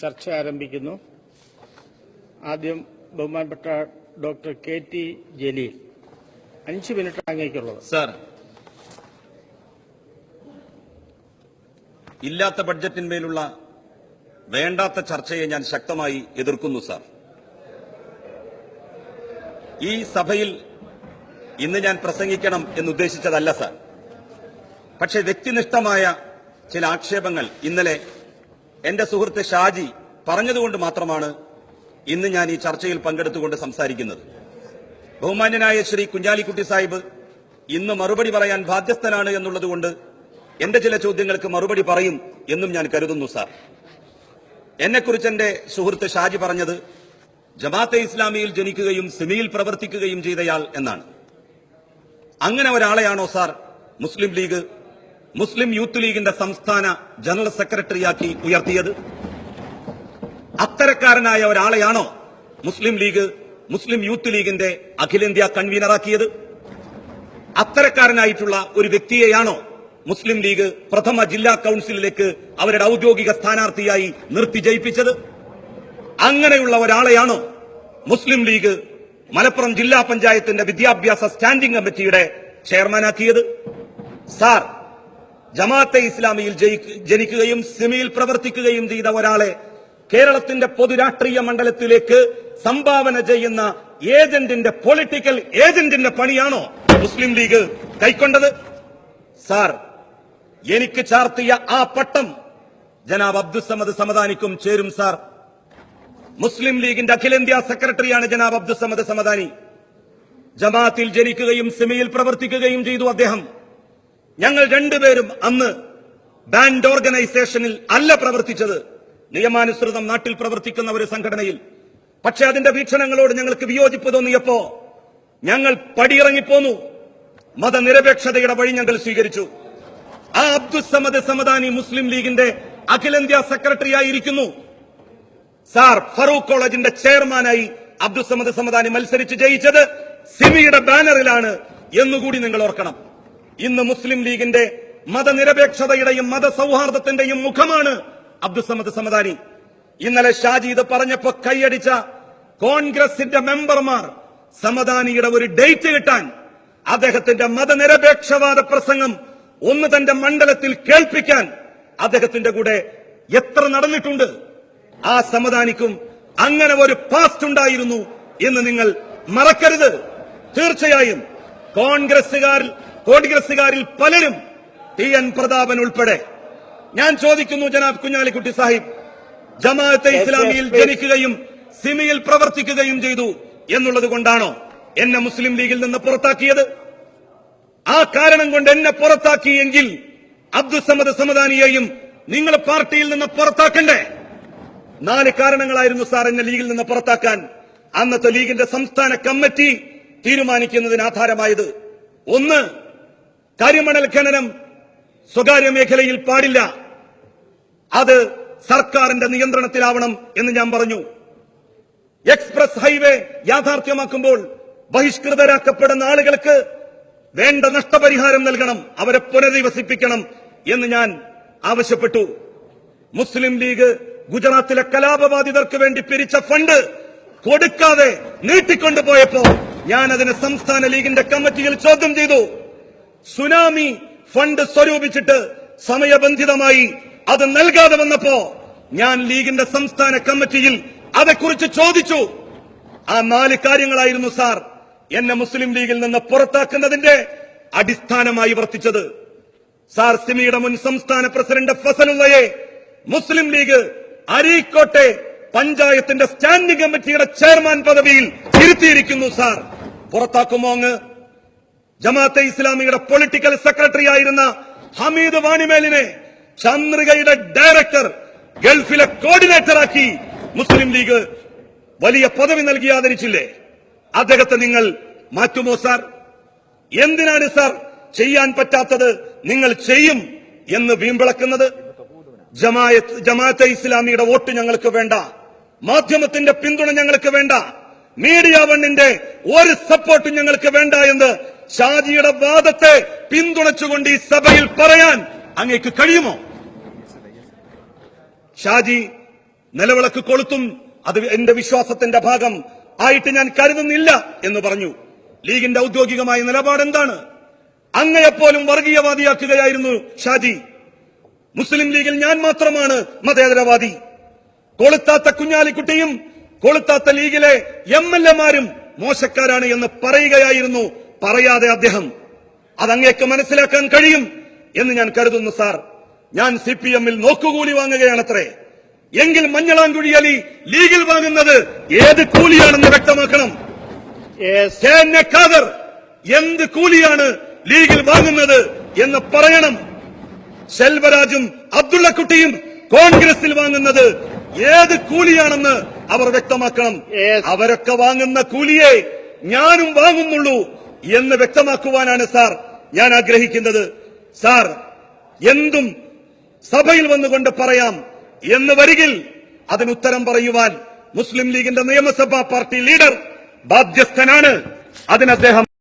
ചർച്ച ആരംഭിക്കുന്നു. ആദ്യം ബഹുമാനപ്പെട്ട ഡോക്ടർ KT ജലീൽ. 5 മിനിറ്റ് അങ്ങേക്കുള്ളത്. സർ, ഇല്ലാത്ത ബഡ്ജറ്റിന്മേലുള്ള വേണ്ടാത്ത ചർച്ചയെ ഞാൻ ശക്തമായി എതിർക്കുന്നു. സർ, ഈ സഭയിൽ ഇന്ന് ഞാൻ പ്രസംഗിക്കണം എന്നുദ്ദേശിച്ചതല്ല സർ. പക്ഷേ വ്യക്തിനിഷ്ഠമായ ചില ആക്ഷേപങ്ങൾ ഇന്നലെ എന്റെ സുഹൃത്ത് ഷാജി പറഞ്ഞതുകൊണ്ട് മാത്രമാണ് ഇന്ന് ഞാൻ ഈ ചർച്ചയിൽ പങ്കെടുത്തുകൊണ്ട് സംസാരിക്കുന്നത്. ബഹുമാന്യനായ ശ്രീ കുഞ്ഞാലിക്കുട്ടി സാഹിബ് ഇന്ന് മറുപടി പറയാൻ ബാധ്യസ്ഥനാണ് എന്നുള്ളതുകൊണ്ട് എന്റെ ചില ചോദ്യങ്ങൾക്ക് മറുപടി പറയും എന്നും ഞാൻ കരുതുന്നു. സാർ, എന്നെക്കുറിച്ച് എന്റെ സുഹൃത്ത് ഷാജി പറഞ്ഞത് ജമാഅത്തെ ഇസ്ലാമിയിൽ ജനിക്കുകയും സിമിയിൽ പ്രവർത്തിക്കുകയും ചെയ്തയാൾ എന്നാണ്. അങ്ങനെ ഒരാളെയാണോ സാർ മുസ്ലിം ലീഗ് മുസ്ലിം യൂത്ത് ലീഗിന്റെ സംസ്ഥാന ജനറൽ സെക്രട്ടറിയാക്കി ഉയർത്തിയത്? അത്തരക്കാരനായ ഒരാളെയാണോ മുസ്ലിം ലീഗ് മുസ്ലിം യൂത്ത് ലീഗിന്റെ അഖിലേന്ത്യാ കൺവീനറാക്കിയത്? അത്തരക്കാരനായിട്ടുള്ള ഒരു വ്യക്തിയെയാണോ മുസ്ലിം ലീഗ് പ്രഥമ ജില്ലാ കൌൺസിലിലേക്ക് അവരുടെ ഔദ്യോഗിക സ്ഥാനാർത്ഥിയായി നിർത്തി ജയിപ്പിച്ചത്? അങ്ങനെയുള്ള ഒരാളെയാണോ മുസ്ലിം ലീഗ് മലപ്പുറം ജില്ലാ പഞ്ചായത്തിന്റെ വിദ്യാഭ്യാസ സ്റ്റാൻഡിംഗ് കമ്മിറ്റിയുടെ ചെയർമാനാക്കിയത്? സാർ, ജമാഅത്തെ ഇസ്ലാമിയിൽ ജനിക്കുകയും സിമിയിൽ പ്രവർത്തിക്കുകയും ചെയ്ത ഒരാളെ കേരളത്തിന്റെ പൊതുരാഷ്ട്രീയ മണ്ഡലത്തിലേക്ക് സംഭാവന ചെയ്യുന്ന ഏജന്റിന്റെ പൊളിറ്റിക്കൽ ഏജന്റിന്റെ പണിയാണോ മുസ്ലിം ലീഗ് കൈക്കൊണ്ടത്? സാർ, എനിക്ക് ചാർത്തിയ ആ പട്ടം ജനാബ് അബ്ദുസ്സമദ് സമദാനിക്കും ചേരും. സാർ, മുസ്ലിം ലീഗിന്റെ അഖിലേന്ത്യാ സെക്രട്ടറിയാണ് ജനാബ് അബ്ദുസ്സമദ് സമദാനി. ജമാഅത്തിൽ ജനിക്കുകയും സിമിയിൽ പ്രവർത്തിക്കുകയും ചെയ്തു അദ്ദേഹം. ഞങ്ങൾ രണ്ടുപേരും അന്ന് ബാൻഡ് ഓർഗനൈസേഷനിൽ അല്ല പ്രവർത്തിച്ചത്, നിയമാനുസൃതം നാട്ടിൽ പ്രവർത്തിക്കുന്ന ഒരു സംഘടനയിൽ. പക്ഷെ അതിന്റെ വീക്ഷണങ്ങളോട് ഞങ്ങൾക്ക് വിയോജിപ്പ് തോന്നിയപ്പോ ഞങ്ങൾ പടിയിറങ്ങിപ്പോന്നു. മതനിരപേക്ഷതയുടെ വഴി ഞങ്ങൾ സ്വീകരിച്ചു. ആ അബ്ദുസ്സമദ് സമദാനി മുസ്ലിം ലീഗിന്റെ അഖിലേന്ത്യാ സെക്രട്ടറി ആയിരിക്കുന്നു. സാർ, ഫറൂഖ് കോളേജിന്റെ ചെയർമാനായി അബ്ദുസ്സമദ് സമദാനി മത്സരിച്ച് ജയിച്ചത് സിമിയുടെ ബാനറിലാണ് എന്നുകൂടി നിങ്ങൾ ഓർക്കണം. ഇന്ന് മുസ്ലിം ലീഗിന്റെ മതനിരപേക്ഷതയുടെയും മതസൌഹാർദ്ദത്തിന്റെയും മുഖമാണ് അബ്ദുസ്സമദ് സമദാനി. ഇന്നലെ ഷാജി ഇത് പറഞ്ഞപ്പോ കൈയടിച്ച കോൺഗ്രസിന്റെ മെമ്പർമാർ സമദാനിയുടെ ഒരു ഡേറ്റ് കിട്ടാൻ അദ്ദേഹത്തിന്റെ മതനിരപേക്ഷവാദ പ്രസംഗം ഒന്ന് തന്റെ മണ്ഡലത്തിൽ കേൾപ്പിക്കാൻ അദ്ദേഹത്തിന്റെ കൂടെ എത്ര നടന്നിട്ടുണ്ട്. ആ സമദാനിക്കും അങ്ങനെ ഒരു പാസ്റ്റ് ഉണ്ടായിരുന്നു എന്ന് നിങ്ങൾ മറക്കരുത്. തീർച്ചയായും കോൺഗ്രസുകാരിൽ പലരും TN പ്രതാപൻ ഉൾപ്പെടെ. ഞാൻ ചോദിക്കുന്നു ജനാബ് കുഞ്ഞാലിക്കുട്ടി സാഹിബ്, ജമാഅത്തെ ഇസ്ലാമിയിൽ ജനിക്കുകയും സിമിയിൽ പ്രവർത്തിക്കുകയും ചെയ്തു എന്നുള്ളത് കൊണ്ടാണോ എന്നെ മുസ്ലിം ലീഗിൽ നിന്ന് പുറത്താക്കിയത്? ആ കാരണം കൊണ്ട് എന്നെ പുറത്താക്കിയെങ്കിൽ അബ്ദുസ്സമദ് സമദാനിയെയും നിങ്ങൾ പാർട്ടിയിൽ നിന്ന് പുറത്താക്കണ്ടേ? 4 കാരണങ്ങളായിരുന്നു സാർ എന്നെ ലീഗിൽ നിന്ന് പുറത്താക്കാൻ അന്നത്തെ ലീഗിന്റെ സംസ്ഥാന കമ്മിറ്റി തീരുമാനിക്കുന്നതിന് ആധാരമായത്. 1, കരിമണൽ ഖനനം സ്വകാര്യ മേഖലയിൽ പാടില്ല, അത് സർക്കാരിന്റെ നിയന്ത്രണത്തിലാവണം എന്ന് ഞാൻ പറഞ്ഞു. എക്സ്പ്രസ് ഹൈവേ യാഥാർത്ഥ്യമാക്കുമ്പോൾ ബഹിഷ്കൃതരാക്കപ്പെടുന്ന ആളുകൾക്ക് വേണ്ട നഷ്ടപരിഹാരം നൽകണം, അവരെ പുനരധിവസിപ്പിക്കണം എന്ന് ഞാൻ ആവശ്യപ്പെട്ടു. മുസ്ലിം ലീഗ് ഗുജറാത്തിലെ കലാപബാധിതർക്ക് വേണ്ടി പിരിച്ച ഫണ്ട് കൊടുക്കാതെ നീട്ടിക്കൊണ്ടുപോയപ്പോ ഞാൻ അതിന് സംസ്ഥാന ലീഗിന്റെ കമ്മിറ്റിയിൽ ചോദ്യം ചെയ്തു. സുനാമി ഫണ്ട് സ്വരൂപിച്ചിട്ട് സമയബന്ധിതമായി അത് നൽകാതെ വന്നപ്പോ ഞാൻ ലീഗിന്റെ സംസ്ഥാന കമ്മിറ്റിയിൽ അതേക്കുറിച്ച് ചോദിച്ചു. ആ 4 കാര്യങ്ങളായിരുന്നു സാർ എന്നെ മുസ്ലിം ലീഗിൽ നിന്ന് പുറത്താക്കുന്നതിന്റെ അടിസ്ഥാനമായി വർത്തിച്ചത്. സാർ, സിമിയുടെ മുൻ സംസ്ഥാന പ്രസിഡന്റ് ഫസലുള്ളയെ മുസ്ലിം ലീഗ് അരീക്കോട്ടെ പഞ്ചായത്തിന്റെ സ്റ്റാൻഡിംഗ് കമ്മിറ്റിയുടെ ചെയർമാൻ പദവിയിൽ ഇരുത്തിയിരിക്കുന്നു. സാർ, പുറത്താക്കുമോ അങ്ങ്? ജമാഅത്തെ ഇസ്ലാമിയുടെ പൊളിറ്റിക്കൽ സെക്രട്ടറി ആയിരുന്ന ഹമീദ് വാണിമേലിനെ ചന്ദ്രികയുടെ ഡയറക്ടർ, ഗൾഫിലെ കോർഡിനേറ്ററാക്കി മുസ്ലിം ലീഗ് വലിയ പദവി നൽകി ആദരിച്ചില്ലേ? അദ്ദേഹത്തെ നിങ്ങൾ മാറ്റുമോ സാർ? എന്തിനാണ് സാർ ചെയ്യാൻ പറ്റാത്തത് നിങ്ങൾ ചെയ്യും എന്ന് വീമ്പിളക്കുന്നത്? ജമാഅത്തെ ഇസ്ലാമിയുടെ വോട്ട് ഞങ്ങൾക്ക് വേണ്ട, മാധ്യമത്തിന്റെ പിന്തുണ ഞങ്ങൾക്ക് വേണ്ട, മീഡിയ വണ്ണിന്റെ ഒരു സപ്പോർട്ടും ഞങ്ങൾക്ക് വേണ്ട എന്ന് ഷാജിയുടെ വാദത്തെ പിന്തുണച്ചുകൊണ്ട് ഈ സഭയിൽ പറയാൻ അങ്ങേക്ക് കഴിയുമോ? ഷാജി നിലവിളക്ക് കൊളുത്തും അത് എന്റെ വിശ്വാസത്തിന്റെ ഭാഗം ആയിട്ട് ഞാൻ കരുതുന്നില്ല എന്ന് പറഞ്ഞു. ലീഗിന്റെ ഔദ്യോഗികമായ നിലപാട് എന്താണ്? അങ്ങയെപ്പോലും വർഗീയവാദിയാക്കുകയായിരുന്നു ഷാജി. മുസ്ലിം ലീഗിൽ ഞാൻ മാത്രമാണ് മതേതരവാദി. കൊളുത്താത്ത കുഞ്ഞാലിക്കുട്ടിയും കൊളുത്താത്ത ലീഗിലെ MLA-മാരും മോശക്കാരാണ് എന്ന് പറയുകയായിരുന്നു. പറയാതെ അദ്ദേഹം അതങ്ങേക്ക് മനസ്സിലാക്കാൻ കഴിയും എന്ന് ഞാൻ കരുതുന്നു. സാർ, ഞാൻ CPM-ൽ നോക്കുകൂലി വാങ്ങുകയാണത്രേ. എങ്കിൽ മഞ്ഞളാംകുഴി അലി ലീഗിൽ വാങ്ങുന്നത് ഏത് കൂലിയാണെന്ന് വ്യക്തമാക്കണം. ഖാദർ എന്ത് കൂലിയാണ് ലീഗിൽ വാങ്ങുന്നത് എന്ന് പറയണം. സെൽവരാജും അബ്ദുള്ളക്കുട്ടിയും കോൺഗ്രസിൽ വാങ്ങുന്നത് ഏത് കൂലിയാണെന്ന് അവർ വ്യക്തമാക്കണം. അവരൊക്കെ വാങ്ങുന്ന കൂലിയെ ഞാനും വാങ്ങുന്നുള്ളൂ എന്ന് വ്യക്തമാക്കുവാനാണ് സാർ ഞാൻ ആഗ്രഹിക്കുന്നത്. സാർ, എന്തും സഭയിൽ വന്നുകൊണ്ട് പറയാം എന്ന് വരികിൽ അതിനുത്തരം പറയുവാൻ മുസ്ലിം ലീഗിന്റെ നിയമസഭാ പാർട്ടി ലീഡർ ബാധ്യസ്ഥനാണ്. അതിന് അദ്ദേഹം